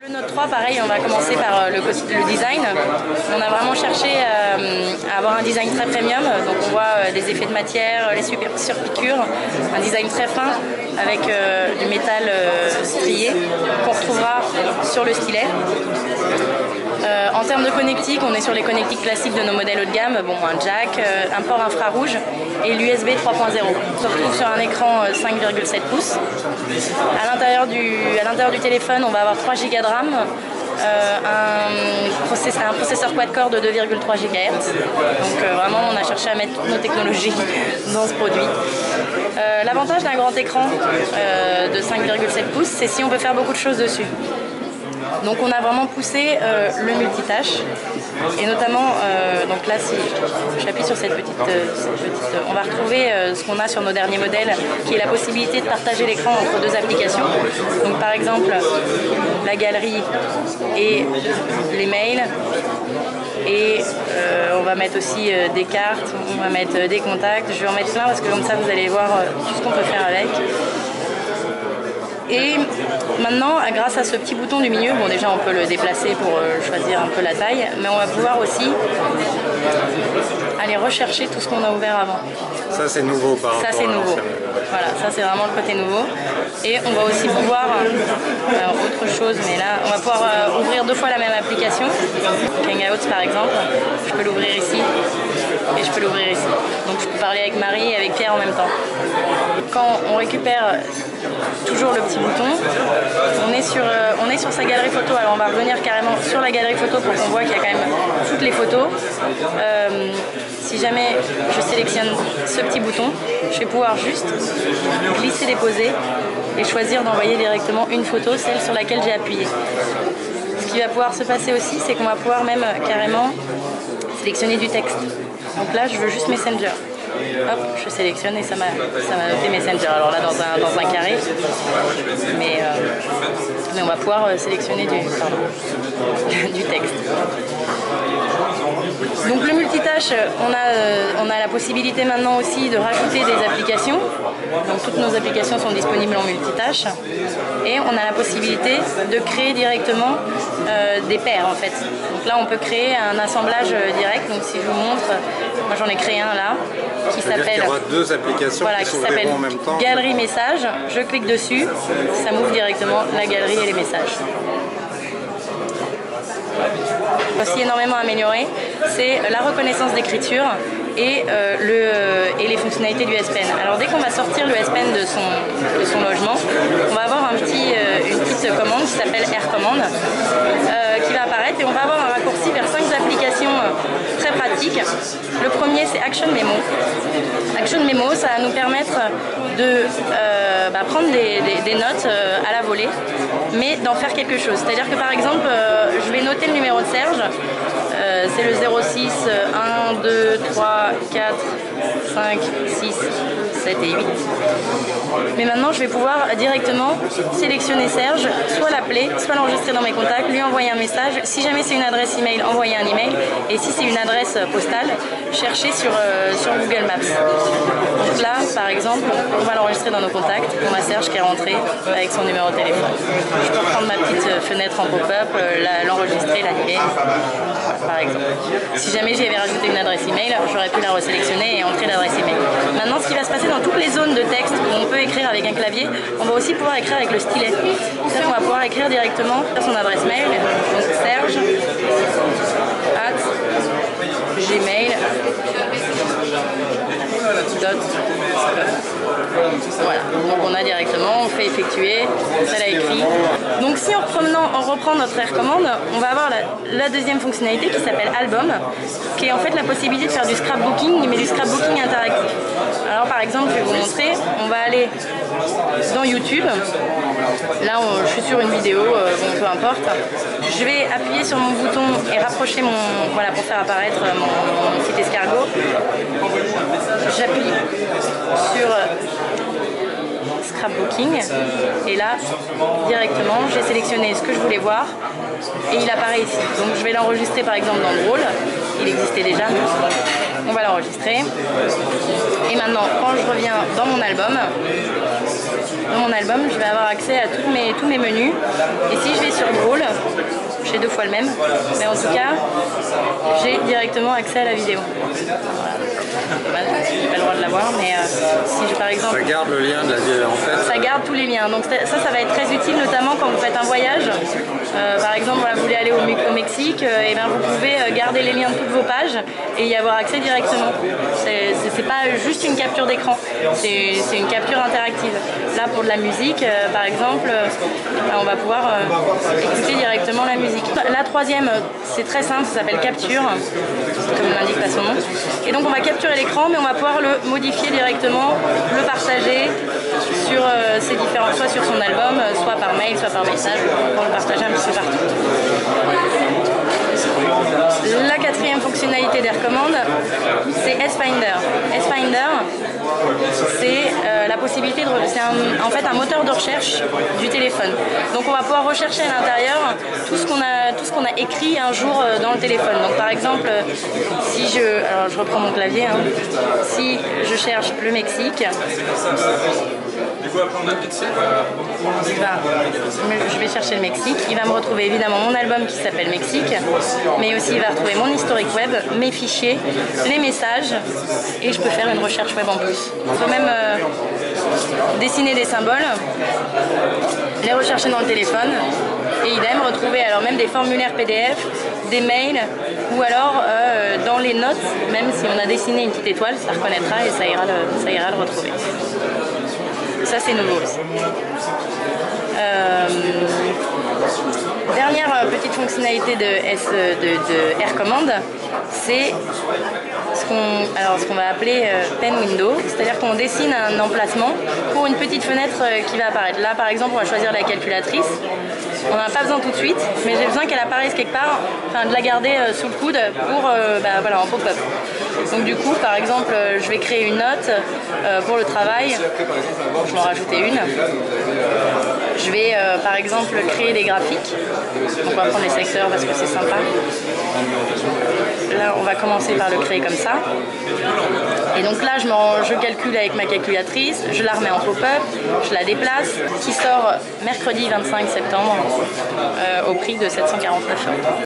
Le Note 3, pareil, on va commencer par le design. On a vraiment cherché à avoir un design très premium, donc on voit des effets de matière, les surpiqûres, un design très fin avec du métal strié qu'on retrouvera sur le stylet. En termes de connectique, on est sur les connectiques classiques de nos modèles haut de gamme, bon, un jack, un port infrarouge et l'USB 3.0. On se retrouve sur un écran 5,7 pouces. À l'intérieur du téléphone, on va avoir 3 Go de RAM, un processeur quad-core de 2,3 GHz. Donc vraiment, on a cherché à mettre toutes nos technologies dans ce produit. L'avantage d'un grand écran de 5,7 pouces, c'est si on peut faire beaucoup de choses dessus. Donc on a vraiment poussé le multitâche et notamment, donc là si j'appuie sur cette petite, on va retrouver ce qu'on a sur nos derniers modèles qui est la possibilité de partager l'écran entre deux applications. Donc par exemple la galerie et les mails et on va mettre aussi des cartes, on va mettre des contacts, je vais en mettre plein parce que comme ça vous allez voir tout ce qu'on peut faire avec. Et maintenant, grâce à ce petit bouton du milieu, bon déjà on peut le déplacer pour choisir un peu la taille, mais on va pouvoir aussi aller rechercher tout ce qu'on a ouvert avant. Ça c'est nouveau par rapport à l'ancien. Ça c'est nouveau. Voilà, ça c'est vraiment le côté nouveau. Et on va aussi pouvoir, autre chose, mais là, on va pouvoir ouvrir 2 fois la même application. Hangouts par exemple, je peux l'ouvrir ici et je peux l'ouvrir ici. Donc je peux parler avec Marie et avec Pierre en même temps. Quand on récupère toujours le petit bouton, on est sur sa galerie photo. Alors on va revenir carrément sur la galerie photo pour qu'on voit qu'il y a quand même toutes les photos. Si jamais je sélectionne ce petit bouton, je vais pouvoir juste glisser, déposer et choisir d'envoyer directement une photo, celle sur laquelle j'ai appuyé. Ce qui va pouvoir se passer aussi, c'est qu'on va pouvoir même carrément sélectionner du texte. Donc là, je veux juste Messenger. Hop, je sélectionne et ça m'a noté Messenger. Alors là, dans un carré, mais on va pouvoir sélectionner du texte. Donc le multitâche, on a la possibilité maintenant aussi de rajouter des applications. Donc toutes nos applications sont disponibles en multitâche. Et on a la possibilité de créer directement des paires en fait. Donc là on peut créer un assemblage direct. Donc si je vous montre, moi j'en ai créé un là qui s'appelle... Il y aura 2 applications qui s'ouvriront en même temps. Galerie Messages. Je clique dessus, ça m'ouvre directement la galerie et les messages. Aussi énormément amélioré, c'est la reconnaissance d'écriture et les fonctionnalités du S Pen. Alors dès qu'on va sortir le S Pen de son logement, on va avoir une petite commande qui s'appelle Air Command qui va apparaître et on va avoir un raccourci vers 5 applications très pratiques. Le premier c'est Action Memo. Action Memo, ça va nous permettre de prendre des notes à la volée, mais d'en faire quelque chose. C'est-à-dire que par exemple, je vais noter le numéro de Serge, c'est le 06 1, 2, 3, 4, 5, 6, 7 et 8. Mais maintenant, je vais pouvoir directement sélectionner Serge, soit l'appeler, soit l'enregistrer dans mes contacts, lui envoyer un message. Si jamais c'est une adresse email, envoyer un email. Et si c'est une adresse postale, chercher sur Google Maps. Donc là, par exemple, on va l'enregistrer dans nos contacts. On a Serge qui est rentré avec son numéro de téléphone. Je peux prendre ma petite fenêtre en pop-up, l'enregistrer, l'animer, par exemple. Si jamais j'y avais rajouté une adresse email, j'aurais pu la resélectionner et entrer l'adresse email. Maintenant, ce qui va se passer dans toutes les zones de texte où on peut écrire avec un clavier, on va aussi pouvoir écrire avec le stylet. C'est-à-dire qu'on va pouvoir écrire directement sur son adresse mail, donc Serge @gmail.com. Voilà, donc on a directement, on fait effectuer, ça l'a écrit. Donc si on reprend notre Air Command, on va avoir la deuxième fonctionnalité qui s'appelle Album, qui est en fait la possibilité de faire du scrapbooking, mais du scrapbooking interactif. Alors par exemple, je vais vous montrer, on va aller dans YouTube. Là, je suis sur une vidéo, bon, peu importe. Je vais appuyer sur mon bouton et rapprocher voilà, pour faire apparaître mon site escargot. J'appuie sur Scrapbooking et là, directement, j'ai sélectionné ce que je voulais voir et il apparaît ici. Donc je vais l'enregistrer par exemple dans Drôle. Il existait déjà. On va l'enregistrer. Et maintenant, quand je reviens dans mon album, dans mon album, je vais avoir accès à tous mes menus. Et si je vais sur Brawl, j'ai 2 fois le même, mais en tout cas, j'ai directement accès à la vidéo. Voilà. J'ai pas le droit de la voir, mais si je, par exemple... Ça garde le lien de la vidéo en fait. Ça garde tous les liens, donc ça va être très utile, notamment quand vous faites un voyage. Par exemple, voilà, vous voulez aller au Mexique, et bien vous pouvez garder les liens de toutes vos pages et y avoir accès directement. C'est pas juste une capture d'écran, c'est une capture interactive. Là, pour de la musique, par exemple, on va pouvoir écouter directement la musique. La troisième, c'est très simple, ça s'appelle capture, comme l'indique pas son nom. Et donc on va capturer l'écran, mais on va pouvoir le modifier directement, le partager sur ces différents, soit sur son album, soit par mail, soit par message, pour le partager un petit peu partout. La quatrième fonctionnalité des recommandes, c'est S-Finder. S-Finder, c'est la possibilité de... C'est en fait un moteur de recherche du téléphone. Donc on va pouvoir rechercher à l'intérieur tout ce qu'on a écrit un jour dans le téléphone. Donc par exemple, si alors je reprends mon clavier, hein, si je cherche le Mexique, je vais chercher le Mexique, il va me retrouver évidemment mon album qui s'appelle Mexique, mais aussi il va retrouver mon historique web, mes fichiers, les messages, et je peux faire une recherche web en plus. On peut même dessiner des symboles, les rechercher dans le téléphone, et idem, retrouver alors même des formulaires PDF, des mails, ou alors dans les notes, même si on a dessiné une petite étoile, ça reconnaîtra et ça ira le retrouver. Ça, c'est nouveau aussi. Dernière petite fonctionnalité de AirCommand, c'est ce qu'on va appeler Pen Window, c'est-à-dire qu'on dessine un emplacement pour une petite fenêtre qui va apparaître. Là, par exemple, on va choisir la calculatrice. On n'en a pas besoin tout de suite, mais j'ai besoin qu'elle apparaisse quelque part, enfin de la garder sous le coude pour, voilà, en pop-up. Donc du coup, par exemple, je vais créer une note pour le travail, je vais en rajouter une. Je vais par exemple créer des graphiques, on va prendre les secteurs parce que c'est sympa. Là, on va commencer par le créer comme ça. Et donc là, je calcule avec ma calculatrice, je la remets en pop-up, je la déplace, qui sort mercredi 25 septembre au prix de 749 €.